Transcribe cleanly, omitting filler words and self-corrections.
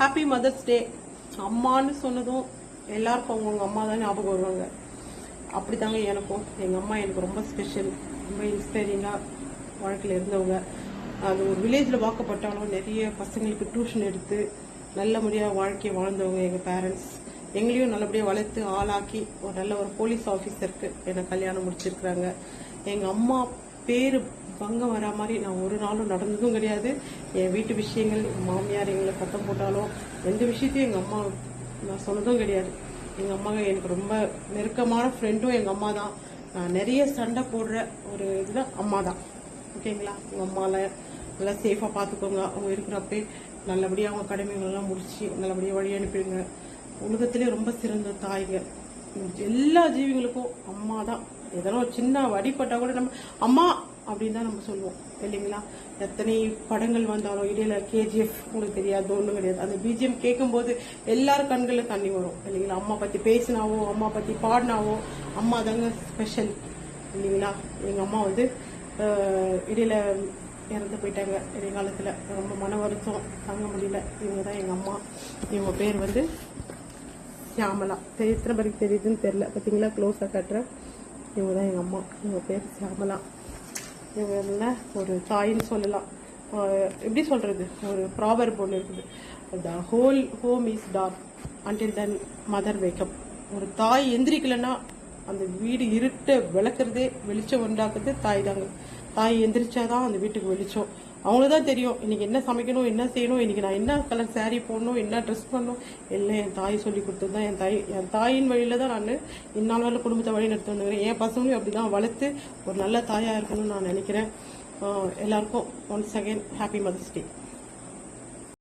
Happy mother's day. அம்மான்னு சொன்னதும் எல்லாருக்கும் அவங்கவுங்க அம்மா தான் ஞாபகம் வருவாங்க. அப்படித்தாங்க எனக்கும். எங்கள் அம்மா எனக்கு ரொம்ப ஸ்பெஷல், ரொம்ப இன்ஸ்பைரிங்காக வாழ்க்கையில் இருந்தவங்க. அது ஒரு வில்லேஜில் வாக்கப்பட்டாலும் நிறைய பசங்களுக்கு டியூஷன் எடுத்து நல்லபடியாக வாழ்க்கையை வாழ்ந்தவங்க எங்கள் பேரண்ட்ஸ். எங்களையும் நல்லபடியாக வளர்த்து ஆளாக்கி ஒரு நல்ல ஒரு போலீஸ் ஆஃபீஸருக்கு என்னை கல்யாணம் முடிச்சிருக்கிறாங்க. எங்கள் அம்மா பேர் பங்கம் வரா மாதிரி நான் ஒரு நாளும் நடந்ததும் கிடையாது. என் வீட்டு விஷயங்கள் எங்கள் மாமியார் எங்களை சத்தம் போட்டாலும் எந்த விஷயத்தையும் எங்கள் அம்மா நான் சொன்னதும் கிடையாது. எங்கள் அம்மா எனக்கு ரொம்ப நெருக்கமான ஃப்ரெண்டும் எங்கள் அம்மா தான். நான் நிறைய சண்டை போடுற ஒரு இதுதான் அம்மா தான். ஓகேங்களா? உங்கள் அம்மாவில் நல்லா சேஃபாக பார்த்துக்கோங்க. அவங்க இருக்கிறப்பே நல்லபடியாக அவங்க கடமைகளெல்லாம் முடிச்சு நல்லபடியாக வழி அனுப்பிடுங்க. உலகத்திலே ரொம்ப சிறந்த தாய்ங்க. எல்லா ஜீவிகளுக்கும் அம்மா தான். எதனா ஒரு சின்ன வடிப்பட்டா கூட நம்ம அம்மா அப்படின்னு தான் நம்ம சொல்லுவோம் இல்லைங்களா? எத்தனை படங்கள் வந்தாலும் இடையில கேஜிஎஃப் உங்களுக்கு தெரியாது, ஒன்றும் கிடையாது. அந்த பிஜிஎம் கேட்கும்போது எல்லாரும் கண்களில் தண்ணி வரும் இல்லைங்களா? அம்மா பற்றி பேசினாவோ அம்மா பற்றி பாடினாவோ அம்மா தாங்க ஸ்பெஷல் இல்லைங்களா? எங்கள் அம்மா இடையில இறந்து போயிட்டாங்க இடைக்காலத்தில். ரொம்ப மன வருத்தம் தாங்க முடியல. இவங்க தான் எங்கள் அம்மா. இவங்க பேர் சியாமலா. எத்தனை பேருக்கு தெரியுதுன்னு தெரியல, பார்த்தீங்களா? க்ளோஸாக காட்டுறேன். இவங்க தான் எங்கள் அம்மா. இவங்க பேர் சியாமலா. இவங்க ஒரு தாயின்னு சொல்லலாம். எப்படி சொல்கிறது, ஒரு ப்ராவர்ப் ஒன்று இருக்குது, the whole home is dark until then mother wake up. ஒரு தாய் எந்திரிக்கலைன்னா அந்த வீடு இருட்ட விளக்குறதே வெளிச்சம் உண்டாக்குறது தாய் தாங்க. தாய் எந்திரிச்சாதான் அந்த வீட்டுக்கு வெளிச்சம். அவங்களுக்கு தான் தெரியும் இன்னைக்கு என்ன சமைக்கணும், என்ன செய்யணும், இன்னைக்கு நான் என்ன கலர் சாரீ போடணும், என்ன ட்ரெஸ் பண்ணணும், எல்லாம் என் தாய் சொல்லி கொடுத்தது தான். என் தாயின் வழியில தான் நான் இந்நாள் வரல குடும்பத்தை வழி நடத்தி வந்துக்கிறேன். என் பசங்களையும் அப்படிதான் வளர்த்து ஒரு நல்ல தாயா இருக்கணும்னு நான் நினைக்கிறேன். எல்லாருக்கும் once again happy mother's day.